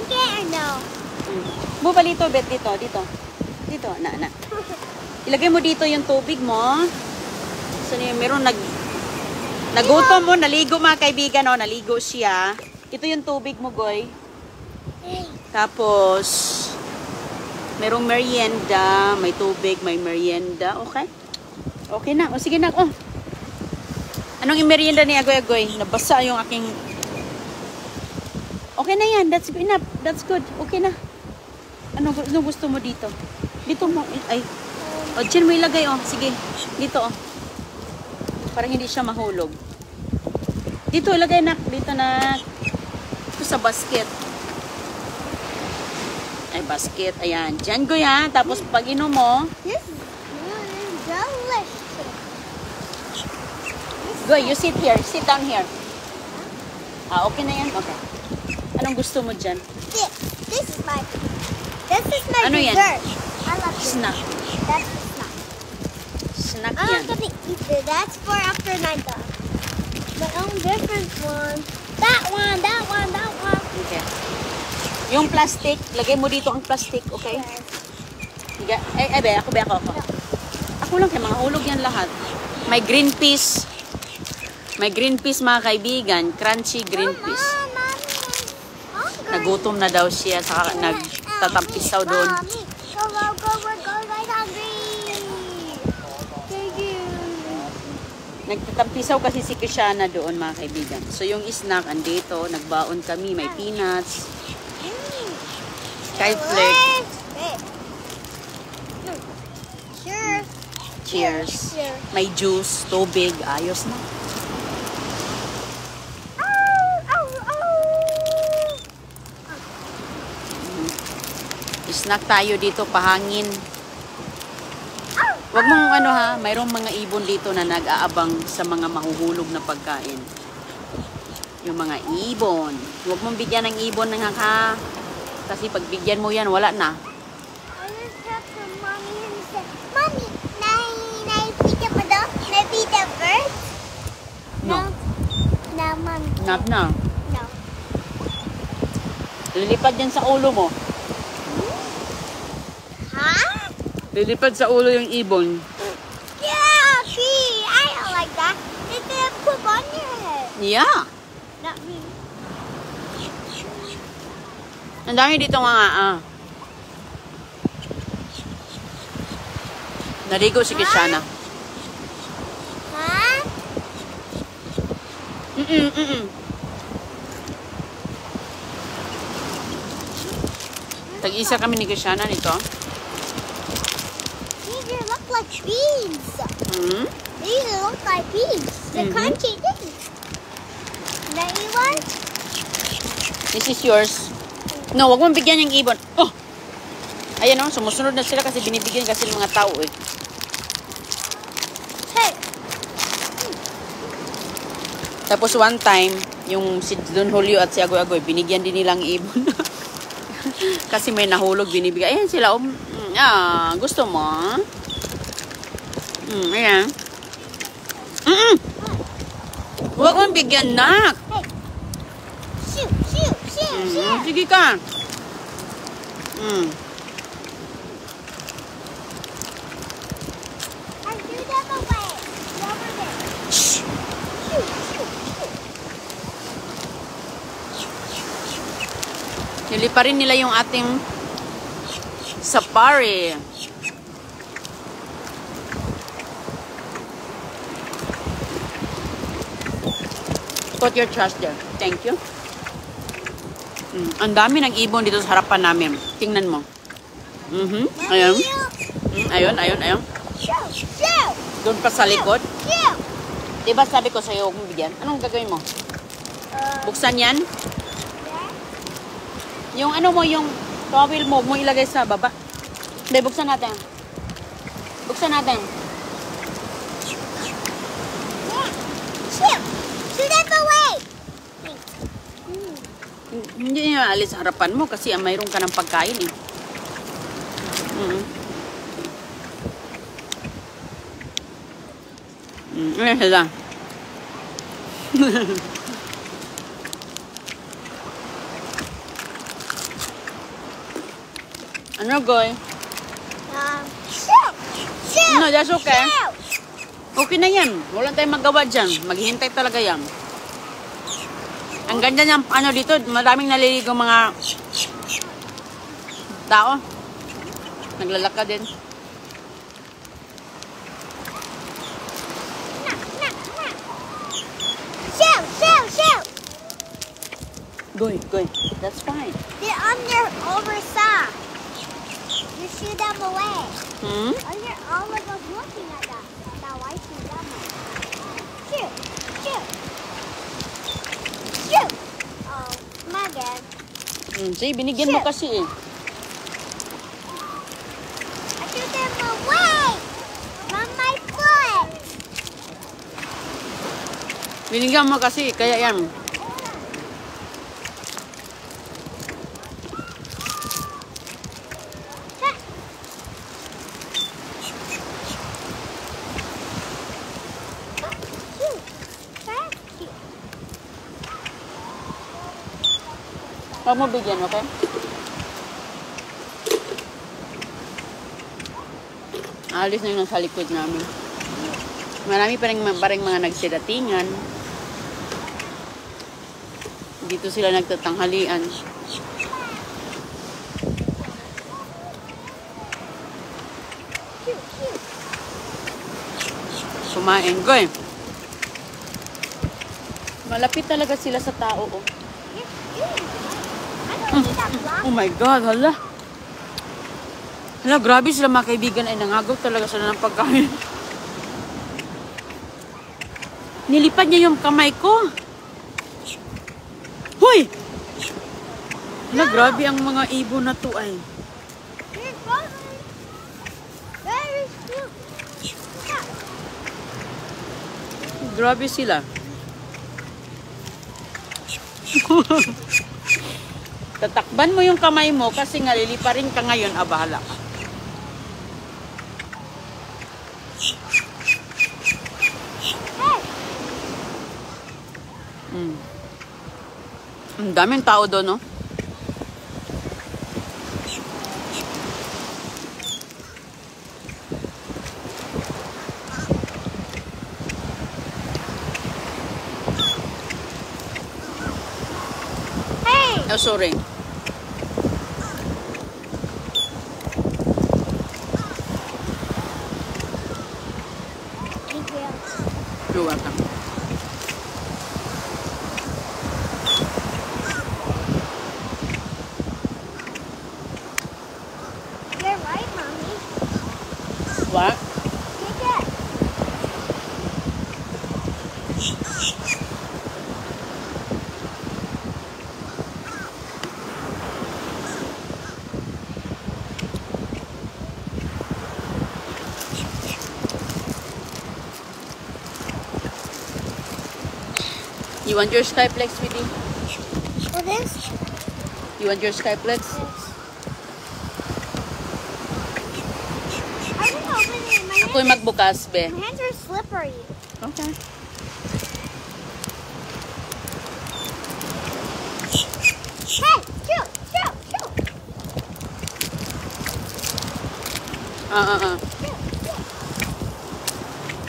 drink it or no? Bubali ito, bet. Dito. Dito, na. Ilagay mo dito yung tubig mo. So, meron nagutom mo, naligo mga kaibigan, no? Naligo siya. Ito yung tubig mo, Goy. Tapos, merong merienda, may tubig, may merienda. Okay? Okay na. O, sige na. Oh. Anong merienda ni Agoy-Agoy? Nabasa yung aking... Okay na yan. That's enough. That's good. Okay na. Ano gusto mo dito? Dito mo. Ay. O, dyan mo ilagay, oh. Sige. Dito, oh. Para hindi siya mahulog. Dito, ilagay na. Dito na. Ito sa basket. Ay, basket. Ayan. Diyan, Goy, ha. Tapos, pag inom mo. This is delicious. Goy, you sit here. Sit down here. Ah, okay na yan? Okay. Anong gusto mo dyan? This is my Ano yan? dessert. I love this. Snack. That's the snack. Snack I'm yan. gonna eat it. That's for after 9 o'clock. My own different one. That one. Okay. Yung plastic, lagay mo dito ang plastic, okay? Higa. Ako. Ako lang kay mga hulog yan lahat. May green peas. May green peas mga kaibigan. Crunchy green peas. Nagutom na daw siya. Saka nagtatampisaw doon. Go, right hungry. Thank you. Nagtatampisaw kasi si Kishana doon mga kaibigan. So yung snack andito. Nagbaon kami. May peanuts. Sky flake. Sure. Cheers. Sure. May juice. Tubig. Ayos na. Snack tayo dito, pahangin. Wag mong ano ha, mayroong mga ibon dito na nag-aabang sa mga mahuhulog na pagkain. Yung mga ibon. Wag mong bigyan ng ibon ng ha. Kasi pag bigyan mo yan, wala na. I just talked to Mommy and said, Mommy, naipita mo daw? Naipita first? No. No, Mommy. Not na. No. Lilipad yan sa ulo mo. Huh? Lilipad sa ulo yung ibon. Yeah, see, I don't like that. It's gonna poop on your head. Yeah. Not me. Ang dami dito mga Naligo si Kishana. Huh? Tag-isa kami ni Kishana nito. These look like beans. These look like beans. The crunchy things. That you want? This is yours. No, wag mong bigyan yung ibon. Oh! Ayan o, sumusunod na sila kasi binibigyan kasi ng mga tao eh. Hey! Tapos one time, yung si Don Julio at si Agoy-Agoy, binigyan din nilang ibon. Kasi may nahulog, binibigay. Ayan sila. Gusto mo? Ayan. Huwag mong bigyan, nak. Hey! Shoot! Sige ka. I threw them away. Over there. Shh. Nili pa rin nila yung ating safari. Put your trash there. Thank you. Ang dami ng ibon dito sa harapan namin. Tingnan mo. Ayun. Ayun. Doon pa sa likod. Diba sabi ko sa'yo, huwag mo bigyan? Anong gagawin mo? Buksan yan? Yung ano mo, yung towel mo, huwag mo ilagay sa baba. Hindi, buksan natin. Buksan natin. Shoot them away. Hindi niya alis sa harapan mo kasi mayroon ka ng pagkain eh. Ayan sila. Ano, Goy? Shoot! Shoot! No, that's okay. Shoot! Okay na yan. Wala tayong magawa dyan. Maghihintay talaga yan. Ang ganda ng ano dito, maraming naliligo mga tao. Naglalakad din. Shoot! Shoot! Shoot! Goy, Goy. That's fine. They're on their overside. You shoot them away. Hmm? All of us looking at that. Now I shoot them away. Shoot! Shoot! Shoot! Oh, my bad. See, binigyan mo kasi eh. I shoot them away from my foot. Binigyan mo kasi, kaya yan. Shoot! Fast shoot. Huwag mo bigyan, okay? Alis na yung nasa likod namin. Marami pa rin mga nagsidatingan. Dito sila nagtatanghalian. Shoot! Shoot! Kumain. Goy. Malapit talaga sila sa tao, oh. I don't need that block. Oh my God, hala. Hala, grabe sila mga kaibigan. Ay, nangagaw talaga sila ng pagkain. Nilipad niya yung kamay ko. Hoy! Hala, grabe ang mga ibon na to ay. Here's one. Very cute. Grabe sila. Tatakban mo yung kamay mo kasi nga liliparin ka ngayon, bahala ka. Hey! Ang daming tao doon, no? Hey! Oh, sorry. Thank you. You're welcome. You're right, Mommy. What? Take it. You want your Skyplex, sweetie? What is? You want your Skyplex? I didn't open it. My Ako'y magbukas, be. hands are slippery. Okay. Hey! Shoot! Shoot! Shoot! Ah. Shoot! Shoot!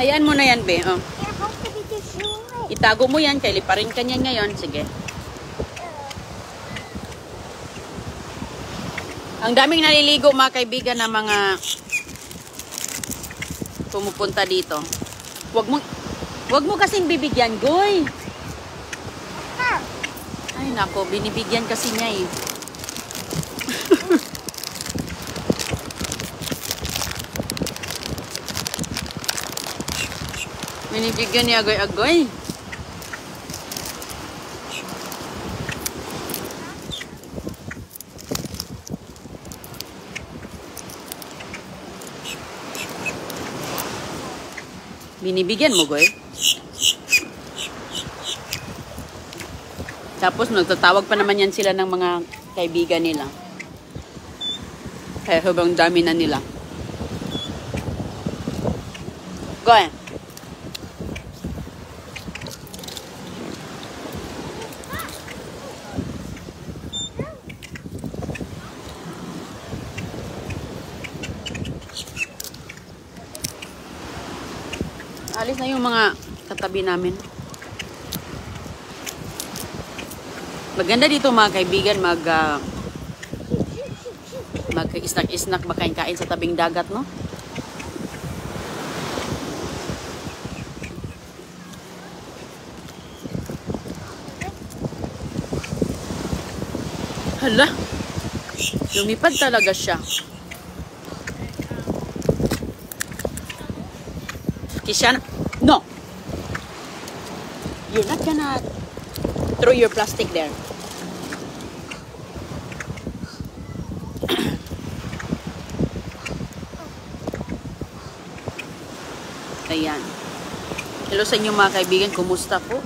Hayaan mo na yan, be. Oh. You're supposed to be just shooting away. Itago mo yan, kaya liparin ka niyan ngayon. Sige. Ang daming naliligo, mga kaibigan, na mga pumupunta dito. Wag mo kasing bibigyan, Goy. Her. Ay, nako, binibigyan kasi niya eh. Binibigyan ni Agoy-Agoy. Binibigyan mo, Goy? Tapos nagtatawag pa naman yan sila ng mga kaibigan nila. Kaya sobrang dami na nila. Goy. Alis na yung mga katabi namin. Maganda dito mga kaibigan, mag-isnak-isnak, makain-kain sa tabing dagat, no? Hala, lumipad talaga siya. Kishan, no. You're not gonna throw your plastic there. Ayan. Hello sa inyo mga kaibigan, kumusta po?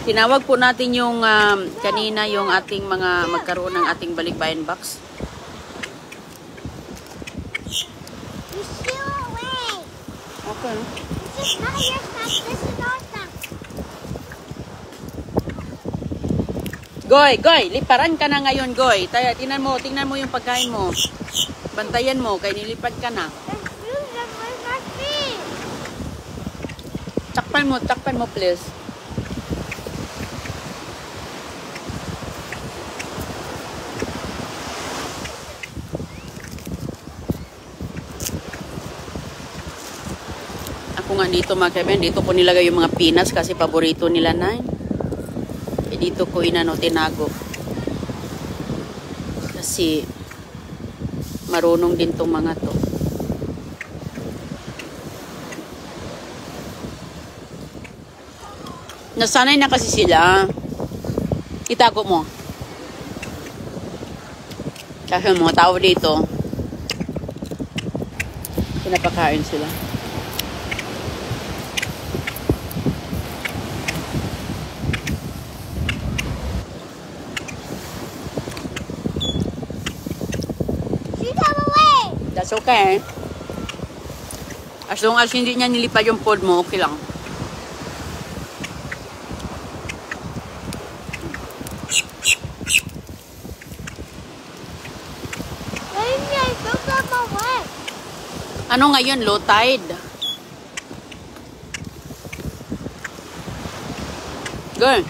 Tinawag po natin yung kanina yung ating mga magkaroon ng ating balikbayan box. You steal away. Okay. This is not your stuff. This is our stuff. Goy, liparan ka na ngayon, Goy. Tingnan mo yung pagkain mo. Bantayan mo, kay nilipad ka na. There's food that was my feet. Takpan mo, please. Ako nga dito mga kaibigan, dito ko nilagay yung mga peanuts kasi paborito nila na. Dito ko tinago. Kasi marunong din tong mga to. Nasanay na kasi sila. Itago mo. Kasi mga tao dito, pinapakain sila. That's okay. As long as hindi niya nilipad yung food mo, okay lang. Ano ngayon? Low tide. Good.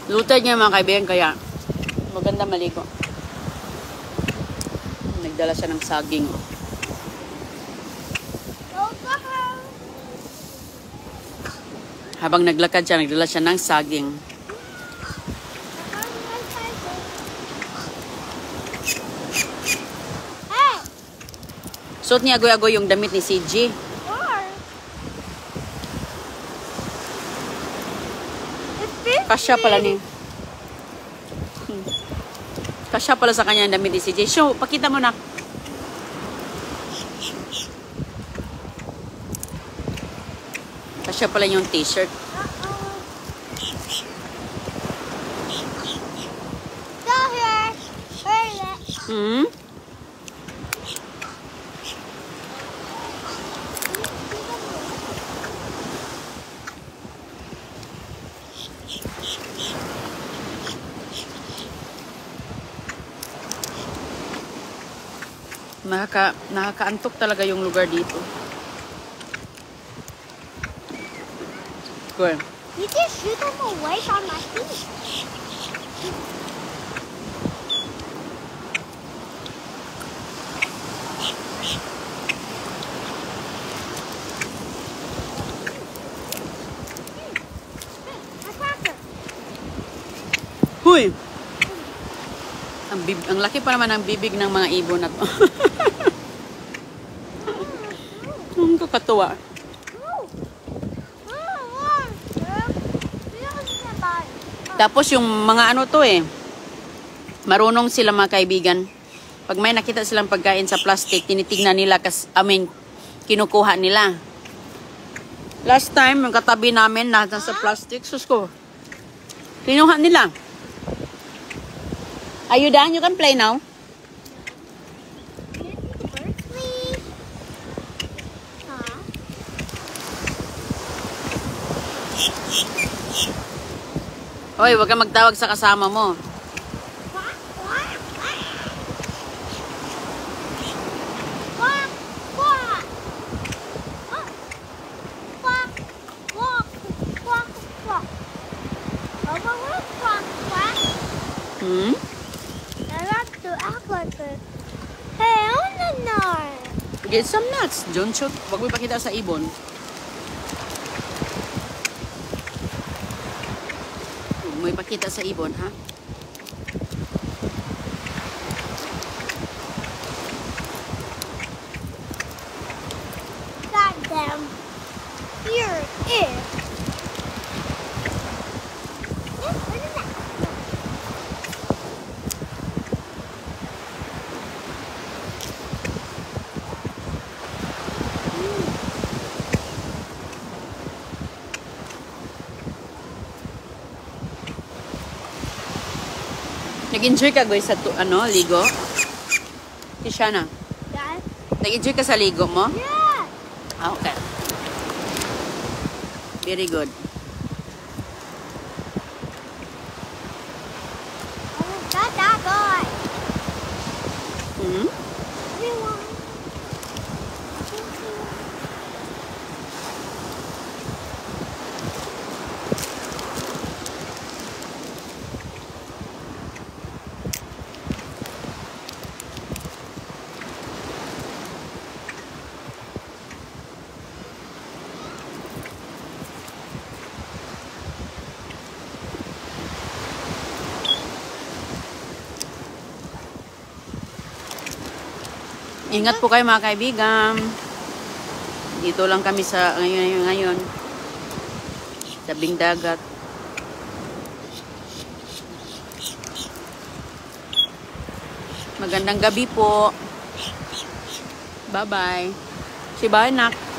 Low tide niya mga kaibigan, kaya maganda maligo. Nagdala siya ng saging. Habang naglakad siya, nagdala siya ng saging. Suot niya agoy-agoy yung damit ni CG. Kasya pala ni. Kasya pala sa kanya ang damit ni CJ. Show, pakita mo na. Kasya pala yung t-shirt. Hmm? Nakakaantok talaga yung lugar dito. Good. You just shoot them away from my feet. Huy! Ang laki pa naman ng bibig ng mga ibon na to. Ang kakatuwa. Tapos yung mga ano to marunong sila mga kaibigan. Pag may nakita silang pagkain sa plastic, tinitignan nila kinukuha nila. Last time, yung katabi namin nasa plastic, sus ko. Kinuha nila. Are you done? You can play now. Hoy, wag kang magtawag sa kasama mo. Hmm? I like to act like it. Hey, I wanna know. Get some nuts. Don't shoot. Huwag mo ipakita sa ibon. Huwag mo ipakita sa ibon, ha? Goddamn. Here it is. Nag-enjoy ka, guys, sa ligo? Kishana, Guys? nag-enjoy ka sa ligo mo? Yeah. Ah, okay. Very good. Oh, got that guy. Hmm? Everyone. Ingat po kayo mga kaibigan. Dito lang kami sa ngayon. Tabing dagat. Magandang gabi po. Bye-bye. Si bye, nak.